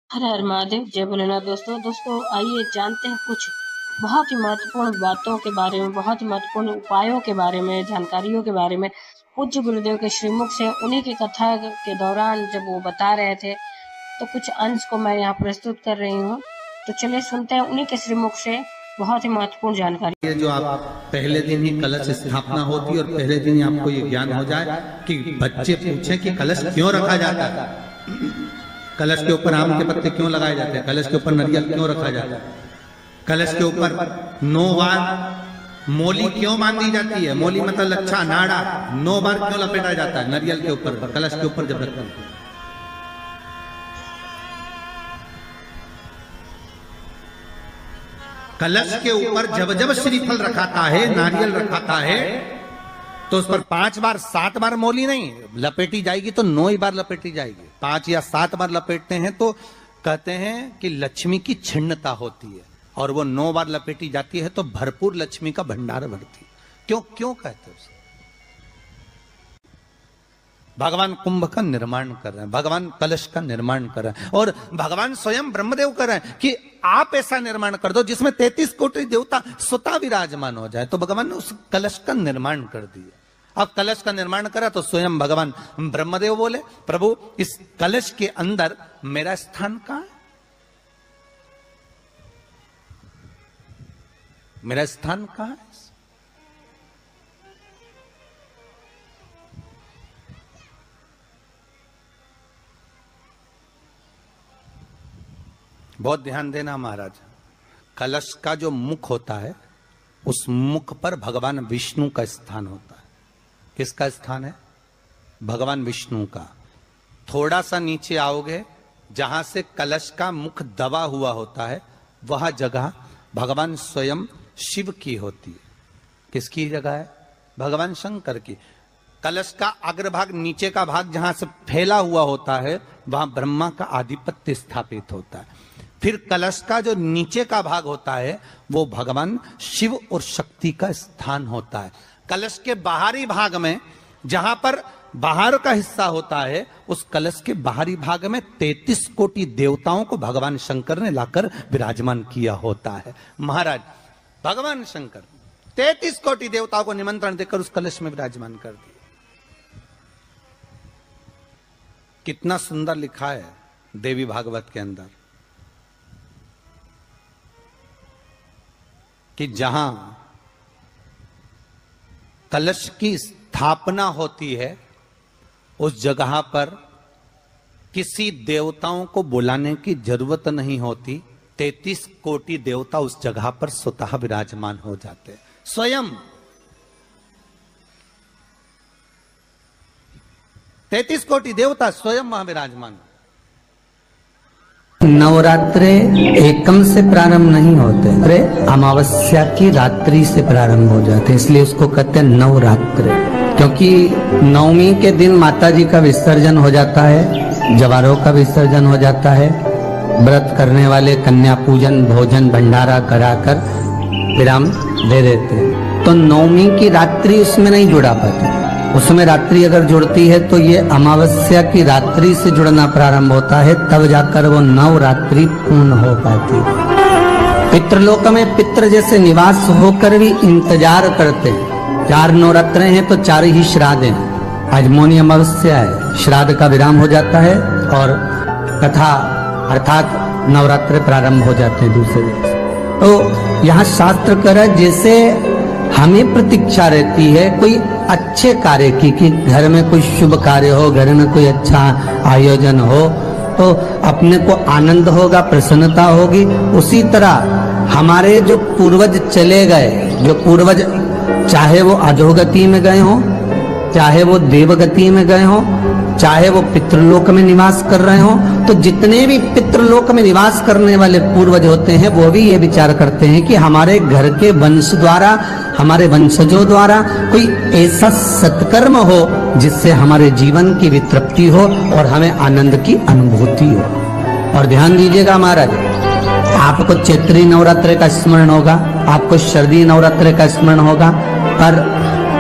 हर हर महादेव, जय भोलेनाथ। दोस्तों आइए जानते हैं कुछ बहुत ही महत्वपूर्ण बातों के बारे में, बहुत ही महत्वपूर्ण उपायों के बारे में, जानकारियों के बारे में। पूज्य गुरुदेव के श्रीमुख से उन्हीं की कथा के दौरान जब वो बता रहे थे तो कुछ अंश को मैं यहाँ प्रस्तुत कर रही हूँ। तो चलिए सुनते हैं उन्हीं के श्रीमुख से बहुत ही महत्वपूर्ण जानकारी। ये जो आप पहले दिन ही कलश स्थापना होती है और पहले दिन ही आपको ये ज्ञान हो जाए कि बच्चे पूछे कि कलश क्यों रखा जाता है, कलश के ऊपर आम के पत्ते क्यों लगाए जाते हैं, कलश के ऊपर नारियल क्यों रखा जाता है, कलश के ऊपर 9 बार मोली क्यों बांधी जाती है, मोली मतलब लच्छा नाड़ा 9 बार क्यों लपेटा जाता है नारियल के ऊपर, कलश के ऊपर जब रखते हैं। कलश के ऊपर जब जब श्रीफल रखाता है, नारियल रखाता है, तो उस पर 5 बार 7 बार मोली नहीं लपेटी जाएगी, तो 9 ही बार लपेटी जाएगी। 5 या 7 बार लपेटते हैं तो कहते हैं कि लक्ष्मी की छिन्नता होती है, और वो 9 बार लपेटी जाती है तो भरपूर लक्ष्मी का भंडार भरती है। क्यों कहते हैं उसे? भगवान कुंभ का निर्माण कर रहे हैं, भगवान कलश का निर्माण कर रहे हैं, और भगवान स्वयं ब्रह्मदेव कर रहे हैं कि आप ऐसा निर्माण कर दो जिसमें 33 कोटि देवता स्वतः विराजमान हो जाए। तो भगवान ने उस कलश का निर्माण कर दिया। अब कलश का निर्माण करा तो स्वयं भगवान ब्रह्मदेव बोले, प्रभु इस कलश के अंदर मेरा स्थान कहां है, मेरा स्थान कहां है? बहुत ध्यान देना महाराज, कलश का जो मुख होता है उस मुख पर भगवान विष्णु का स्थान होता है। किसका स्थान है? भगवान विष्णु का। थोड़ा सा नीचे आओगे, जहां से कलश का मुख दबा हुआ होता है वह जगह भगवान स्वयं शिव की होती है। किसकी जगह है? भगवान शंकर की। कलश का अग्रभाग, नीचे का भाग जहां से फैला हुआ होता है वहां ब्रह्मा का आधिपत्य स्थापित होता है। फिर कलश का जो नीचे का भाग होता है वो भगवान शिव और शक्ति का स्थान होता है। कलश के बाहरी भाग में, जहां पर बाहर का हिस्सा होता है, उस कलश के बाहरी भाग में 33 कोटि देवताओं को भगवान शंकर ने लाकर विराजमान किया होता है। महाराज भगवान शंकर 33 कोटि देवताओं को निमंत्रण देकर उस कलश में विराजमान कर दिया। कितना सुंदर लिखा है देवी भागवत के अंदर कि जहां कलश की स्थापना होती है उस जगह पर किसी देवताओं को बुलाने की जरूरत नहीं होती। 33 कोटि देवता उस जगह पर स्वतः विराजमान हो जाते हैं। स्वयं 33 कोटि देवता स्वयं वहां विराजमान। नवरात्रे एकम से प्रारंभ नहीं होते, अरे अमावस्या की रात्रि से प्रारंभ हो जाते, इसलिए उसको कहते हैं नवरात्रे। क्योंकि नवमी के दिन माता जी का विसर्जन हो जाता है, जवारों का विसर्जन हो जाता है, व्रत करने वाले कन्या पूजन भोजन भंडारा कराकर विराम दे देते हैं। तो नवमी की रात्रि उसमें नहीं जुड़ा पाती, उसमें रात्रि अगर जुड़ती है तो ये अमावस्या की रात्रि से जुड़ना प्रारंभ होता है, तब जाकर वो नवरात्रि पूर्ण हो पाती है। पितृलोक में पितृ जैसे निवास होकर भी इंतजार करते हैं। 4 नवरात्रे हैं तो 4 ही श्राद्ध हैं। आज मौनी अमावस्या है, श्राद्ध का विराम हो जाता है और कथा अर्थात नवरात्रे प्रारंभ हो जाते हैं दूसरे दिन। तो यहाँ शास्त्र कह रहा है जैसे हमें प्रतीक्षा रहती है कोई अच्छे कार्य की, कि घर में कोई शुभ कार्य हो, घर में कोई अच्छा आयोजन हो तो अपने को आनंद होगा, प्रसन्नता होगी। उसी तरह हमारे जो पूर्वज चले गए, जो पूर्वज चाहे वो अधोगति में गए हों, चाहे वो देवगति में गए हों, चाहे वो पितृलोक में निवास कर रहे हों, तो जितने भी पितृलोक में निवास करने वाले पूर्वज होते हैं वो भी ये विचार करते हैं कि हमारे घर के वंश द्वारा, हमारे वंशजों द्वारा कोई ऐसा सत्कर्म हो जिससे हमारे जीवन की भी तृप्ति हो और हमें आनंद की अनुभूति हो। और ध्यान दीजिएगा महाराज, आपको चैत्री नवरात्रि का स्मरण होगा, आपको शरदी नवरात्रि का स्मरण होगा, पर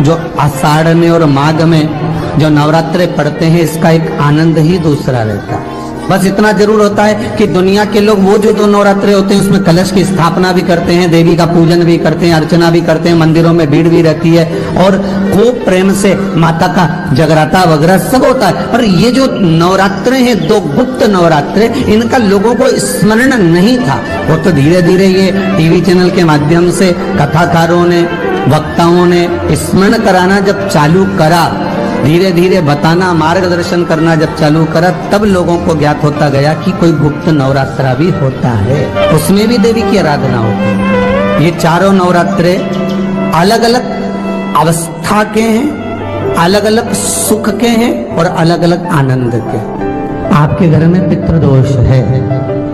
जो आषाढ़ में और माघ में जो नवरात्रे पढ़ते हैं इसका एक आनंद ही दूसरा रहता है। बस इतना जरूर होता है कि दुनिया के लोग वो जो 2 नवरात्रे होते हैं उसमें कलश की स्थापना भी करते हैं, देवी का पूजन भी करते हैं, अर्चना भी करते हैं, मंदिरों में भीड़ भी रहती है और खूब प्रेम से माता का जगराता वगैरह सब होता है। पर ये जो नवरात्रे हैं 2 गुप्त नवरात्रे, इनका लोगों को स्मरण नहीं था। वो तो धीरे धीरे ये टीवी चैनल के माध्यम से कथाकारों ने, वक्ताओं ने स्मरण कराना जब चालू करा, धीरे धीरे बताना, मार्गदर्शन करना जब चालू करा, तब लोगों को ज्ञात होता गया कि कोई गुप्त नवरात्रा भी होता है, उसमें भी देवी की आराधना होती है। ये चारों नवरात्रे अलग अलग अवस्था के हैं, अलग अलग सुख के हैं और अलग अलग आनंद के। आपके घर में पितृदोष है,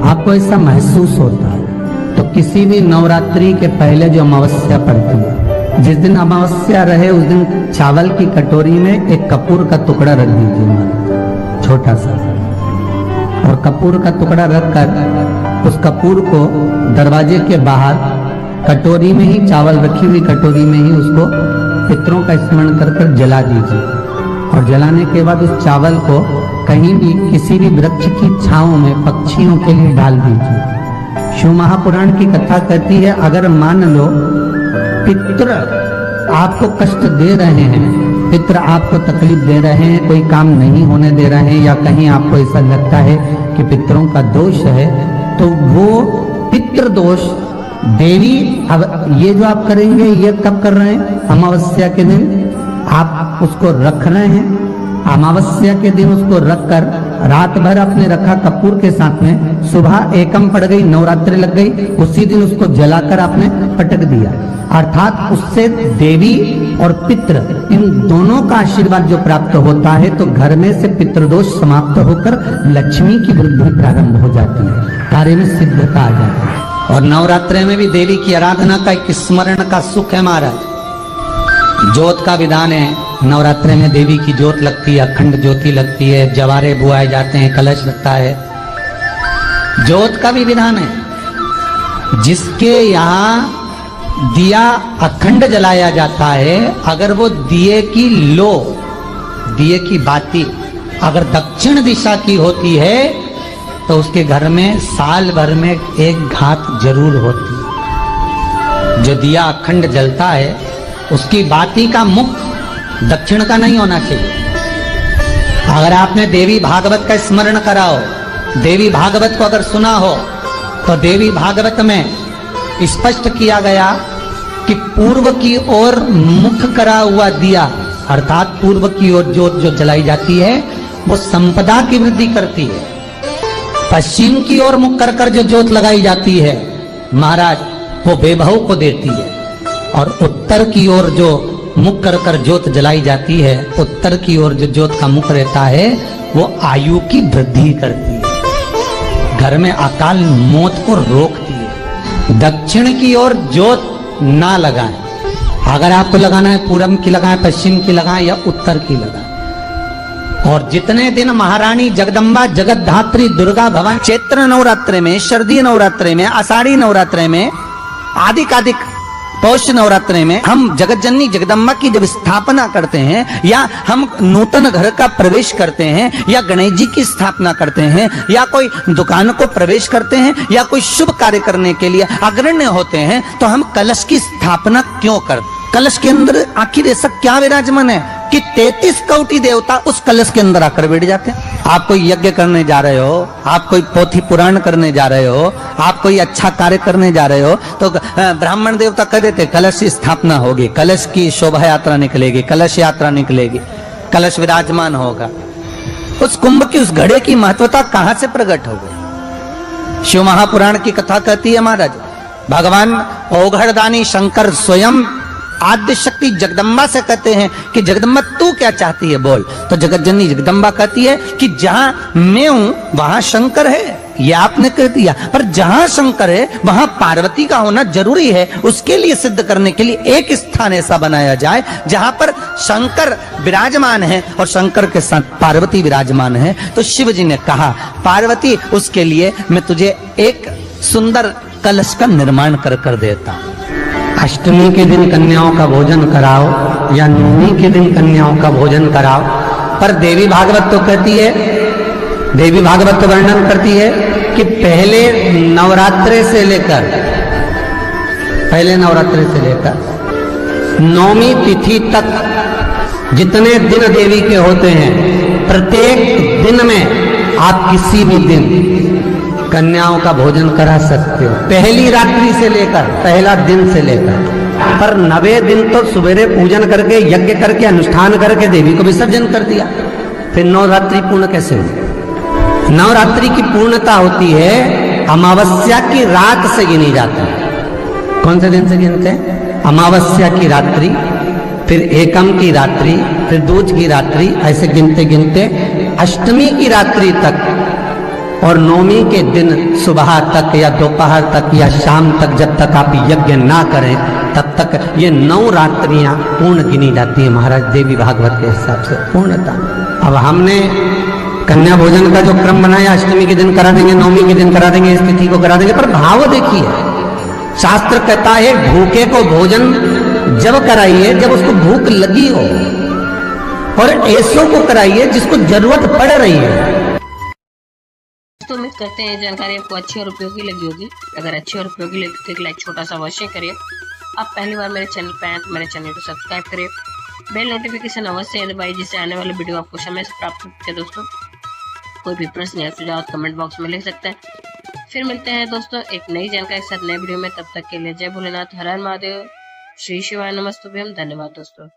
आपको ऐसा महसूस होता है, तो किसी भी नवरात्रि के पहले जो अमावस्या पड़ती है, जिस दिन अमावस्या रहे उस दिन चावल की कटोरी में एक कपूर का टुकड़ा रख दीजिए, छोटा सा, और कपूर का टुकड़ा रखकर उस कपूर को दरवाजे के बाहर कटोरी में ही, चावल रखी हुई कटोरी में ही उसको पितरों का स्मरण कर कर जला दीजिए। और जलाने के बाद उस चावल को कहीं भी किसी भी वृक्ष की छांव में पक्षियों के लिए डाल दीजिए। शिव महापुराण की कथा कहती है, अगर मान लो पितृ आपको कष्ट दे रहे हैं, पितृ आपको तकलीफ दे रहे हैं, कोई काम नहीं होने दे रहे हैं, या कहीं आपको ऐसा लगता है कि पितरों का दोष है, तो वो पितृ दोष देवी, अब ये जो आप करेंगे ये कब कर रहे हैं? अमावस्या के दिन आप उसको रख रहे हैं, अमावस्या के दिन उसको रखकर रात भर आपने रखा कपूर के साथ में, सुबह एकम पड़ गई, नवरात्रि लग गई, उसी दिन उसको जलाकर आपने पटक दिया। अर्थात उससे देवी और पितृ इन दोनों का आशीर्वाद जो प्राप्त होता है, तो घर में से पितृदोष समाप्त होकर लक्ष्मी की वृद्धि प्रारंभ हो जाती है, कार्य में सिद्धता आ जाती है। और नवरात्रि में भी देवी की आराधना का एक स्मरण का सुख है महाराज। ज्योत का विधान है, नवरात्रि में देवी की ज्योत लगती है, अखंड ज्योति लगती है, जवारे बुआए जाते हैं, कलश लगता है। ज्योत का भी विधान है, जिसके यहाँ दिया अखंड जलाया जाता है, अगर वो दिए की लो, दिए की बाती अगर दक्षिण दिशा की होती है, तो उसके घर में साल भर में एक घात जरूर होती है। जो दिया अखंड जलता है उसकी बाती का मुख दक्षिण का नहीं होना चाहिए। अगर आपने देवी भागवत का स्मरण करा हो, देवी भागवत को अगर सुना हो, तो देवी भागवत में स्पष्ट किया गया कि पूर्व की ओर मुख करा हुआ दिया, अर्थात पूर्व की ओर ज्योत जो जलाई जाती है वो संपदा की वृद्धि करती है। पश्चिम की ओर मुख कर कर जो ज्योत लगाई जाती है महाराज, वो बेबहू को देती है। और उत्तर की ओर जो मुख कर कर ज्योत जलाई जाती है, उत्तर की ओर जो ज्योत का मुख रहता है, वो आयु की वृद्धि करती है, घर में अकाल मौत को रोकती है। दक्षिण की ओर ज्योत ना लगाएं, अगर आपको लगाना है पूरब की लगाएं, पश्चिम की लगाएं या उत्तर की लगाएं। और जितने दिन महारानी जगदम्बा जगतधात्री दुर्गा भवानी चैत्र नवरात्रि में, शारदीय नवरात्रि में, आषाढ़ी नवरात्रि में, आदिकादिक पौष नवरात्रि में हम जगत जननी जगदम्बा की जब स्थापना करते हैं, या हम नूतन घर का प्रवेश करते हैं, या गणेश जी की स्थापना करते हैं, या कोई दुकान को प्रवेश करते हैं, या कोई शुभ कार्य करने के लिए अग्रण्य होते हैं, तो हम कलश की स्थापना क्यों करते? कलश के अंदर आखिर ऐसा क्या विराजमान है कि 33 कोटि देवता उस कलश के अंदर आकर बैठ जाते हैं? आप कोई यज्ञ करने जा रहे हो, आप कोई पोथी पुराण करने जा रहे हो, आप कोई अच्छा कार्य करने जा रहे हो, तो ब्राह्मण देवता कह देते कलश की स्थापना होगी, कलश की शोभा यात्रा निकलेगी, कलश यात्रा निकलेगी, कलश विराजमान होगा। उस कुंभ की, उस घड़े की महत्वता कहां से प्रकट हो गई? शिव महापुराण की कथा कहती है महाराज, भगवान ओघड़दानी शंकर स्वयं आद्य शक्ति जगदम्बा से कहते हैं कि जगदम्बा तू क्या चाहती है बोल। तो जगत जननी जगदम्बा कहती है कि जहां मैं हूं वहां शंकर है, ये आपने कह दिया, पर जहां शंकर है वहां पार्वती का होना जरूरी है। उसके लिए सिद्ध करने के लिए एक स्थान ऐसा बनाया जाए जहां पर शंकर विराजमान है और शंकर के साथ पार्वती विराजमान है। तो शिव जी ने कहा, पार्वती उसके लिए मैं तुझे एक सुंदर कलश का निर्माण कर देता। अष्टमी के दिन कन्याओं का भोजन कराओ या नवमी के दिन कन्याओं का भोजन कराओ, पर देवी भागवत तो कहती है देवी भागवत वर्णन करती है कि पहले नवरात्रे से लेकर नौमी तिथि तक जितने दिन देवी के होते हैं, प्रत्येक दिन में आप किसी भी दिन कन्याओं का भोजन करा सकते हो, पहली रात्रि से लेकर, पहला दिन से लेकर। पर 9वें दिन तो सवेरे पूजन करके, यज्ञ करके, अनुष्ठान करके देवी को विसर्जन कर दिया। फिर नवरात्रि पूर्ण कैसे हुई? नवरात्रि की पूर्णता होती है अमावस्या की रात से गिनी जाती है। कौन से दिन से गिनते हैं? अमावस्या की रात्रि, फिर एकम की रात्रि, फिर दूज की रात्रि, ऐसे गिनते गिनते अष्टमी की रात्रि तक और नौमी के दिन सुबह तक या दोपहर तक या शाम तक, जब तक आप यज्ञ ना करें तब तक ये 9 रात्रियां पूर्ण गिनी जाती है महाराज देवी भागवत के हिसाब से पूर्णता। अब हमने कन्या भोजन का जो क्रम बनाया, अष्टमी के दिन करा देंगे, नौमी के दिन करा देंगे, इस तिथि को करा देंगे, पर भाव देखिए। शास्त्र कहता है भूखे को भोजन जब कराइए जब उसको भूख लगी हो, और ऐसों को कराइए जिसको जरूरत पड़ रही है। तो उम्मीद करते हैं जानकारी आपको अच्छी और उपयोगी लगी होगी। अगर अच्छी और उपयोगी लगी तो एक लाइक छोटा सा अवश्य करिए। आप पहली बार मेरे चैनल पे आए तो मेरे चैनल को सब्सक्राइब करिए, बेल नोटिफिकेशन अवश्य दबाइए, जिससे आने वाले वीडियो आपको समय से प्राप्त होते हैं। दोस्तों, कोई भी प्रश्न या सुझाव कमेंट बॉक्स में लिख सकते हैं। फिर मिलते हैं दोस्तों एक नई जानकारी के साथ नए वीडियो में। तब तक के लिए जय भोलेनाथ, हर हर महादेव, श्री शिवाय नमस्तुभ्यम। धन्यवाद दोस्तों।